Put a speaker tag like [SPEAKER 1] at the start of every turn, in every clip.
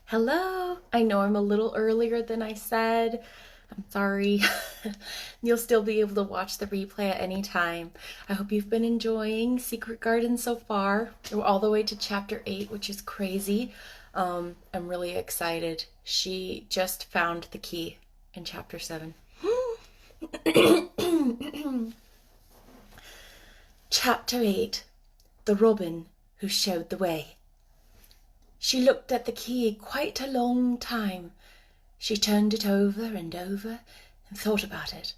[SPEAKER 1] Hello! I know I'm a little earlier than I said. I'm sorry. You'll still be able to watch the replay at any time. I hope you've been enjoying Secret Garden so far. We're all the way to chapter 8, which is crazy. I'm really excited. She just found the key in chapter 7. Chapter 8. The Robin Who Showed the Way. She looked at the key quite a long time. She turned it over and over and thought about it.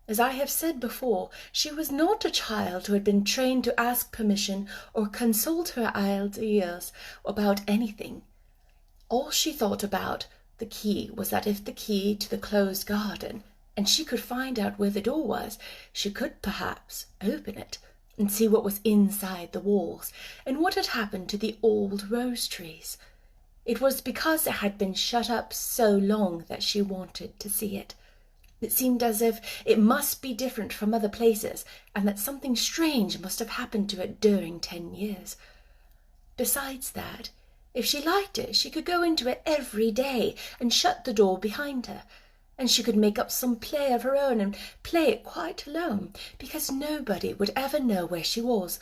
[SPEAKER 1] As I have said before, she was not a child who had been trained to ask permission or consult her ideas about anything. All she thought about the key was that if the key to the closed garden, and she could find out where the door was, she could perhaps open it and see what was inside the walls, and what had happened to the old rose trees. It was because it had been shut up so long that she wanted to see it. It seemed as if it must be different from other places, and that something strange must have happened to it during 10 years. Besides that, if she liked it, she could go into it every day and shut the door behind her, and she could make up some play of her own and play it quite alone, because nobody would ever know where she was,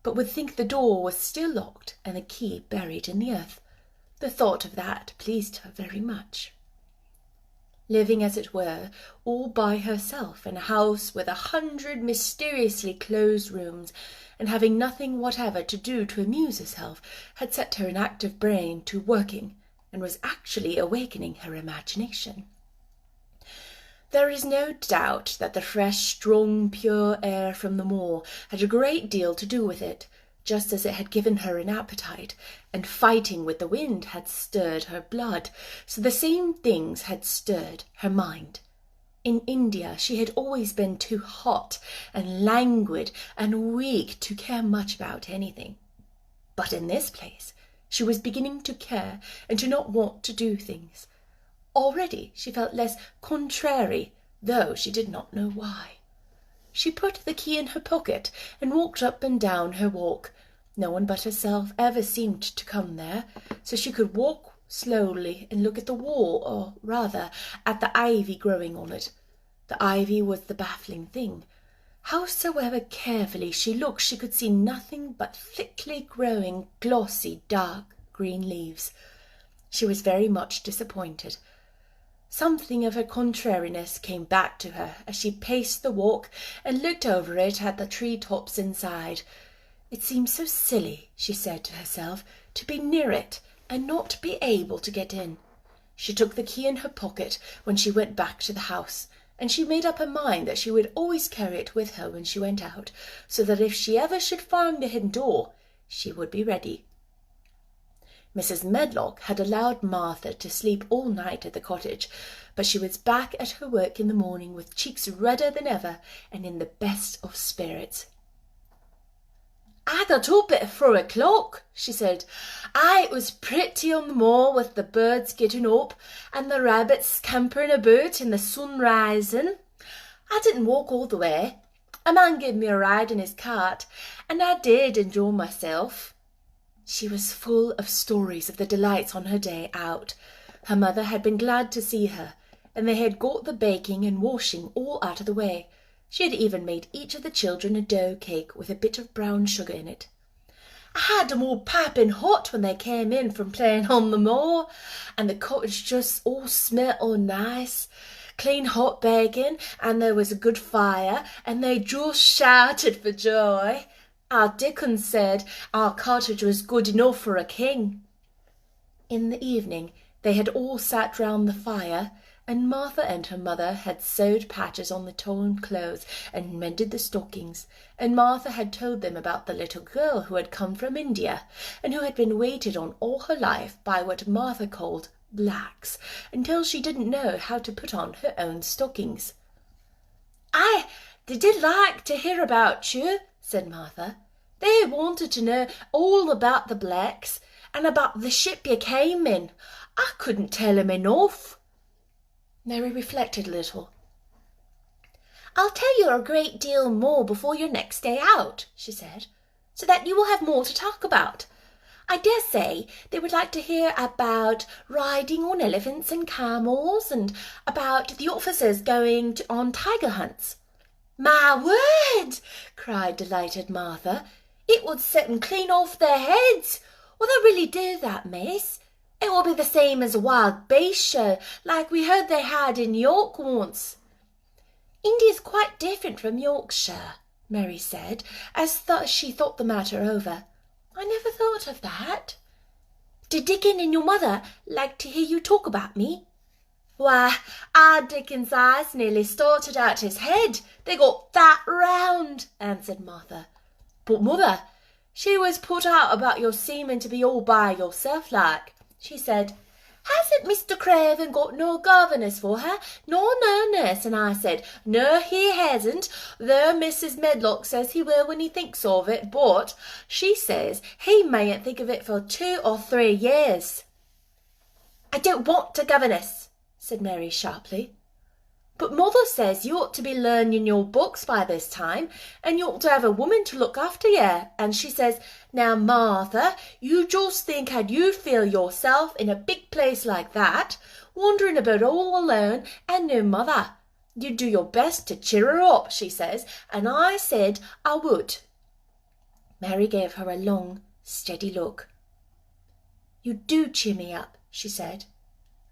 [SPEAKER 1] but would think the door was still locked and the key buried in the earth. The thought of that pleased her very much. Living, as it were, all by herself in a house with 100 mysteriously closed rooms, and having nothing whatever to do to amuse herself, had set her inactive brain to working, and was actually awakening her imagination. There is no doubt that the fresh, strong, pure air from the moor had a great deal to do with it, just as it had given her an appetite, and fighting with the wind had stirred her blood, so the same things had stirred her mind. In India she had always been too hot and languid and weak to care much about anything. But in this place she was beginning to care and to not want to do things. Already she felt less contrary, though she did not know why. She put the key in her pocket and walked up and down her walk. No one but herself ever seemed to come there, so she could walk slowly and look at the wall, or rather at the ivy growing on it. The ivy was the baffling thing. Howsoever carefully she looked, she could see nothing but thickly growing, glossy, dark green leaves. She was very much disappointed. Something of her contrariness came back to her as she paced the walk and looked over it at the tree-tops inside. It seemed so silly, she said to herself, to be near it and not be able to get in. She took the key in her pocket when she went back to the house, and she made up her mind that she would always carry it with her when she went out, so that if she ever should find the hidden door, she would be ready. Mrs. Medlock had allowed Martha to sleep all night at the cottage, but she was back at her work in the morning with cheeks redder than ever and in the best of spirits. "I got up at 4 o'clock," she said. "It was pretty on the moor with the birds getting up and the rabbits scampering about in the sun rising. I didn't walk all the way. A man gave me a ride in his cart, and I did enjoy myself." She was full of stories of the delights on her day out. Her mother had been glad to see her, and they had got the baking and washing all out of the way. She had even made each of the children a dough cake with a bit of brown sugar in it. "I had 'em all piping hot when they came in from playing on the moor, and the cottage just all smelt all nice. Clean hot bacon, and there was a good fire, and they just shouted for joy. Our Dickon said our cottage was good enough for a king." In the evening they had all sat round the fire, and Martha and her mother had sewed patches on the torn clothes and mended the stockings, and Martha had told them about the little girl who had come from India, and who had been waited on all her life by what Martha called blacks, until she didn't know how to put on her own stockings. They did like to hear about you," said Martha. "They wanted to know all about the blacks, and about the ship you came in. I couldn't tell 'em enough." Mary reflected a little. "I'll tell you a great deal more before your next day out," she said, "so that you will have more to talk about. I dare say they would like to hear about riding on elephants and camels and about the officers going on tiger hunts." "My word!" cried delighted Martha. "It would set 'em clean off their heads. Will they really do that, miss? It will be the same as a wild beast show, like we heard they had in York once." "India's quite different from Yorkshire," Mary said, as she thought the matter over. "I never thought of that. Did Dickon and your mother like to hear you talk about me?" "Why, our Dickon's eyes nearly started out his head. They got that round," answered Martha. "But mother, she was put out about your seeming to be all by yourself like. She said, 'Hasn't Mr. Craven got no governess for her, nor no nurse?' And I said, 'No, he hasn't, though Mrs. Medlock says he will when he thinks of it, but she says he mayn't think of it for 2 or 3 years. "I don't want a governess," said Mary sharply. "But mother says you ought to be learning your books by this time, and you ought to have a woman to look after you. And she says, 'Now, Martha, you just think how you'd feel yourself in a big place like that, wandering about all alone and no mother. You'd do your best to cheer her up,' she says, and I said I would." Mary gave her a long, steady look. "You do cheer me up," she said.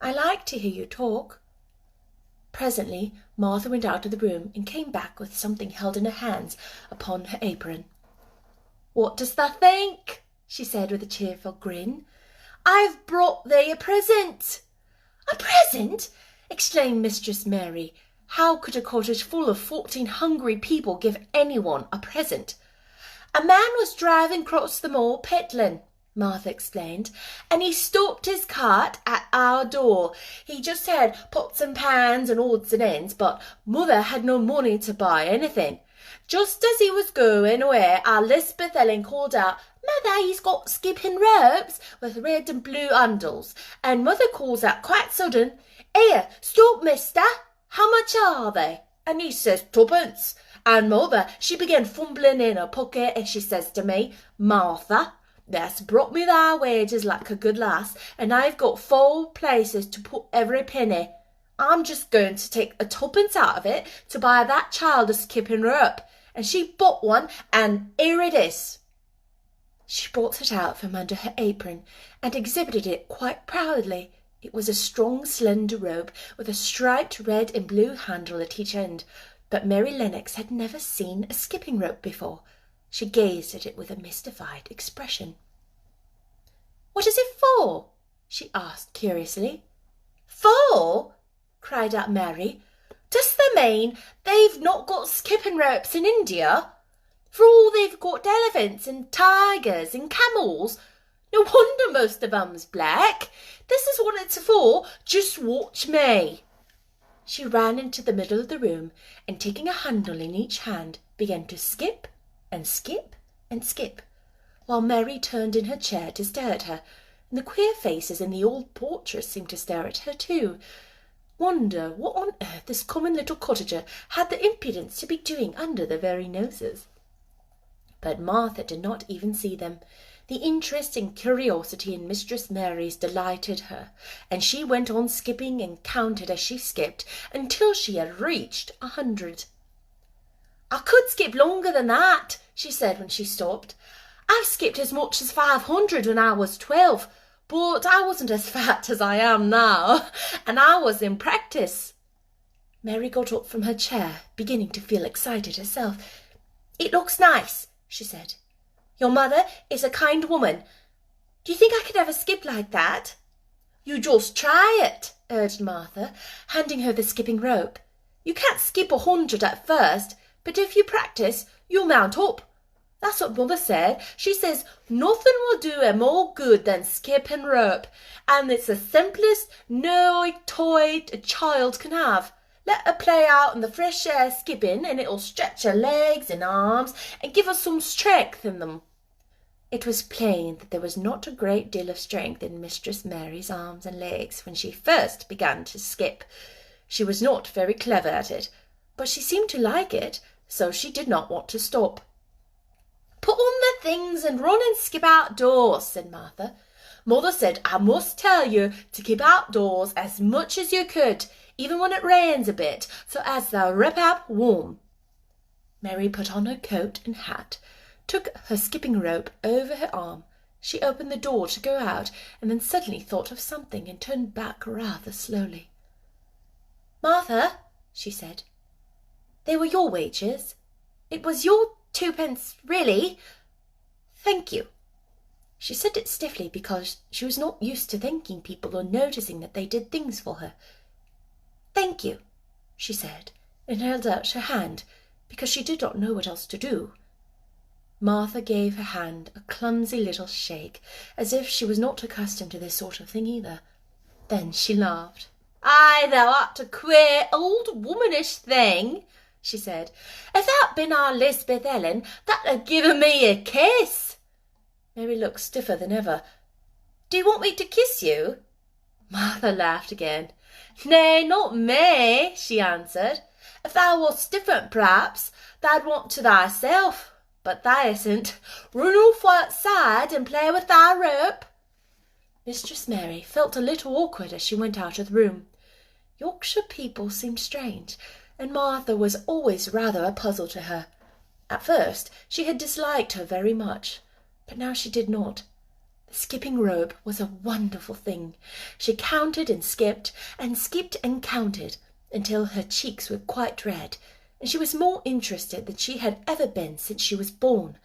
[SPEAKER 1] "I like to hear you talk." Presently Martha went out of the room and came back with something held in her hands upon her apron. "What dost thou think?" she said with a cheerful grin. "I've brought thee a present." "A present!" exclaimed Mistress Mary. How could a cottage full of 14 hungry people give anyone a present? "A man was driving across the moor peddling," Martha explained, "and he stopped his cart at our door. He just had pots and pans and odds and ends, but mother had no money to buy anything. Just as he was going away, our Lisbeth Ellen called out, 'Mother, he's got skipping ropes with red and blue handles.' And mother calls out quite sudden, 'Here, stop, mister, how much are they?' And he says, 'Twopence.' And mother, she began fumbling in her pocket, and she says to me, 'Martha, thou's brought me thy wages like a good lass, and I've got 4 places to put every penny. I'm just going to take a 2pence out of it to buy that child a skipping rope.' And she bought one, and here it is." She brought it out from under her apron and exhibited it quite proudly. It was a strong, slender rope with a striped red and blue handle at each end, but Mary Lennox had never seen a skipping rope before. She gazed at it with a mystified expression. "What is it for?" she asked curiously. "For?" cried out Mary. "Does that mean they've not got skipping ropes in India? For all they've got elephants and tigers and camels. No wonder most of 'em's black. This is what it's for. Just watch me." She ran into the middle of the room and, taking a handle in each hand, began to skip and skip and skip, while Mary turned in her chair to stare at her, and the queer faces in the old portraits seemed to stare at her too. Wonder what on earth this common little cottager had the impudence to be doing under their very noses. But Martha did not even see them. The interest and curiosity in Mistress Mary's delighted her, and she went on skipping and counted as she skipped until she had reached 100. "I could skip longer than that," she said when she stopped. "I've skipped as much as 500 when I was 12, but I wasn't as fat as I am now, and I was in practice." Mary got up from her chair, beginning to feel excited herself. "It looks nice," she said. "Your mother is a kind woman. Do you think I could ever skip like that?" "You just try it," urged Martha, handing her the skipping rope. "You can't skip 100 at first, but if you practice, you'll mount up. That's what mother said. She says nothing will do her more good than skipping rope, and it's the simplest new toy a child can have. Let her play out in the fresh air skipping, and it'll stretch her legs and arms and give her some strength in them." It was plain that there was not a great deal of strength in Mistress Mary's arms and legs when she first began to skip. She was not very clever at it, but she seemed to like it, so she did not want to stop. Put on the things and run and skip outdoors, said Martha. Mother said I must tell you to keep outdoors as much as you could, even when it rains a bit, so as to wrap up warm. Mary put on her coat and hat, took her skipping rope over her arm. She opened the door to go out, and then suddenly thought of something and turned back rather slowly. Martha, she said, they were your wages. It was your 2 pence, really. Thank you. She said it stiffly because she was not used to thanking people or noticing that they did things for her. Thank you, she said, and held out her hand because she did not know what else to do. Martha gave her hand a clumsy little shake, as if she was not accustomed to this sort of thing either. Then she laughed. "Aye, thou art a queer, old womanish thing," she said. "If that been our Lisbeth Ellen, that'd have given me a kiss." Mary looked stiffer than ever. "Do you want me to kiss you?" Martha laughed again. "Nay, not me," she answered. "If thou wast different, perhaps, thou'd want to thyself. But thou isn't. Run off outside and play with thy rope." Mistress Mary felt a little awkward as she went out of the room. Yorkshire people seemed strange, and Martha was always rather a puzzle to her. At first she had disliked her very much, but now she did not. The skipping rope was a wonderful thing. She counted and skipped and counted until her cheeks were quite red, and she was more interested than she had ever been since she was born.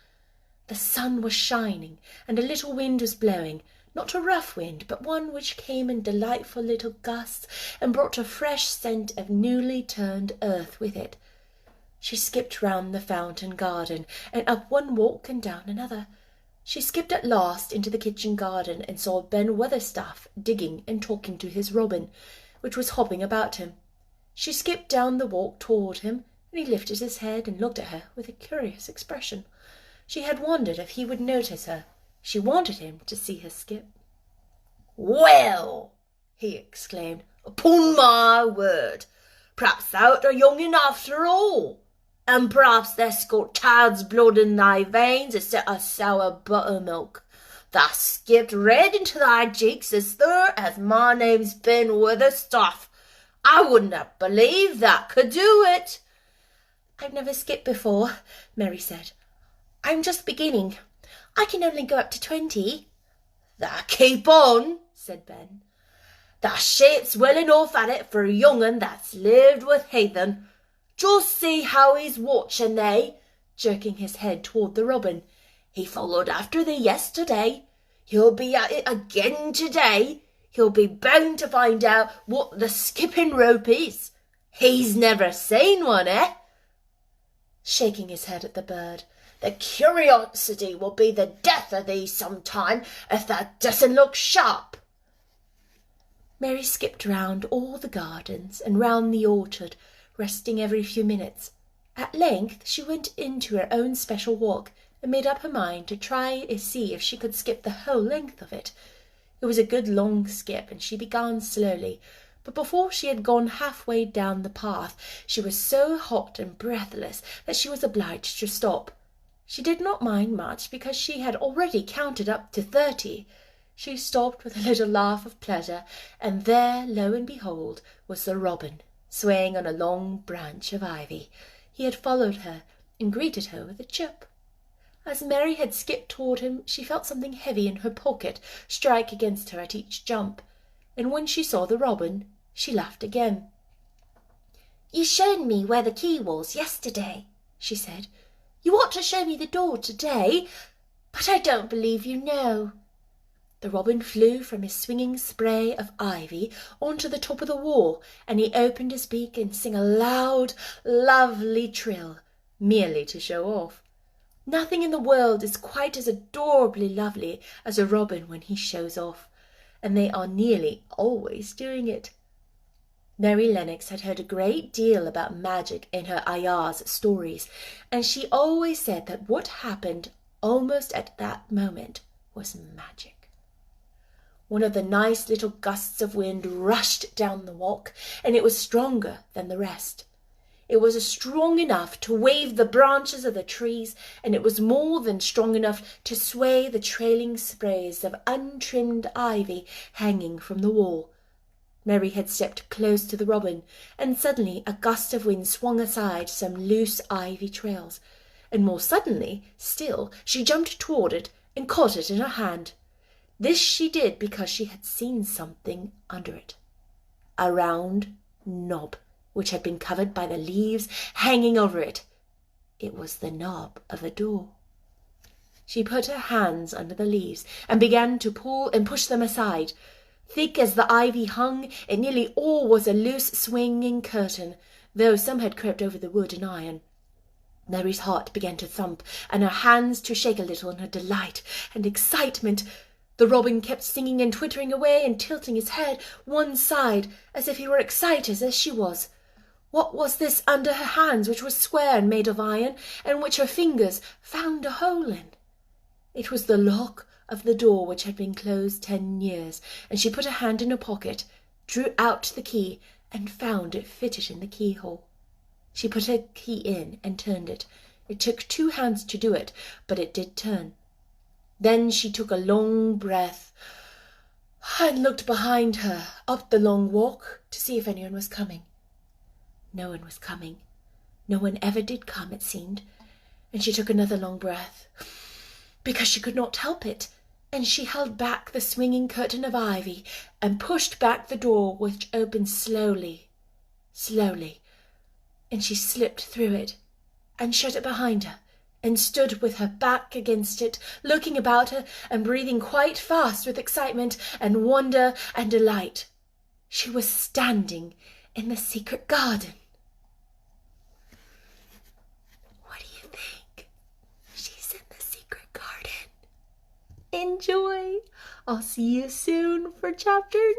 [SPEAKER 1] The sun was shining, and a little wind was blowing, not a rough wind, but one which came in delightful little gusts and brought a fresh scent of newly turned earth with it. She skipped round the fountain garden, and up one walk and down another. She skipped at last into the kitchen garden and saw Ben Weatherstaff digging and talking to his robin, which was hopping about him. She skipped down the walk toward him, and he lifted his head and looked at her with a curious expression. She had wondered if he would notice her. She wanted him to see her skip. "Well," he exclaimed, "upon my word, perhaps thou'rt a young'un after all, and perhaps there's got child's blood in thy veins instead of sour buttermilk. Thou skipped red into thy cheeks as sure as my name's Ben Weatherstaff. I wouldn't have believed that could do it." "I've never skipped before," Mary said. "I'm just beginning. I can only go up to 20. "Thou keep on," said Ben. "Thy shape's well enough at it for a young'un that's lived with heathen. Just see how he's watching thee," jerking his head toward the robin. "He followed after thee yesterday. He'll be at it again today. He'll be bound to find out what the skipping rope is. He's never seen one, eh?" Shaking his head at the bird. "The curiosity will be the death of thee some time if thou doesn't look sharp." Mary skipped round all the gardens and round the orchard, resting every few minutes. At length she went into her own special walk and made up her mind to try and see if she could skip the whole length of it. It was a good long skip, and she began slowly, but before she had gone halfway down the path she was so hot and breathless that she was obliged to stop. She did not mind much because she had already counted up to 30. She stopped with a little laugh of pleasure, and there, lo and behold, was the robin, swaying on a long branch of ivy. He had followed her and greeted her with a chirp. As Mary had skipped toward him, she felt something heavy in her pocket strike against her at each jump, and when she saw the robin, she laughed again. "You showed me where the key was yesterday," she said. "You ought to show me the door today, but I don't believe you know." The robin flew from his swinging spray of ivy onto the top of the wall, and he opened his beak and sang a loud, lovely trill, merely to show off. Nothing in the world is quite as adorably lovely as a robin when he shows off, and they are nearly always doing it. Mary Lennox had heard a great deal about magic in her ayah's stories, and she always said that what happened almost at that moment was magic. One of the nice little gusts of wind rushed down the walk, and it was stronger than the rest. It was strong enough to wave the branches of the trees, and it was more than strong enough to sway the trailing sprays of untrimmed ivy hanging from the wall. Mary had stepped close to the robin, and suddenly a gust of wind swung aside some loose ivy trails, and more suddenly still she jumped toward it and caught it in her hand. This she did because she had seen something under it. A round knob, which had been covered by the leaves hanging over it. It was the knob of a door. She put her hands under the leaves and began to pull and push them aside. Thick as the ivy hung, it nearly all was a loose swinging curtain, though some had crept over the wood and iron. Mary's heart began to thump, and her hands to shake a little in her delight and excitement. The robin kept singing and twittering away and tilting his head one side, as if he were excited as she was. What was this under her hands, which was square and made of iron, and which her fingers found a hole in? It was the lock of the door, which had been closed 10 years, and she put her hand in her pocket, drew out the key, and found it fitted in the keyhole. She put her key in and turned it. It took 2 hands to do it, but it did turn. Then she took a long breath and looked behind her up the long walk to see if anyone was coming. No one was coming. No one ever did come, it seemed, and she took another long breath, because she could not help it, and she held back the swinging curtain of ivy and pushed back the door, which opened slowly, slowly, and she slipped through it and shut it behind her and stood with her back against it, looking about her and breathing quite fast with excitement and wonder and delight. She was standing in the secret garden. What do you think? She's in the secret garden. Enjoy! I'll see you soon for chapter 9.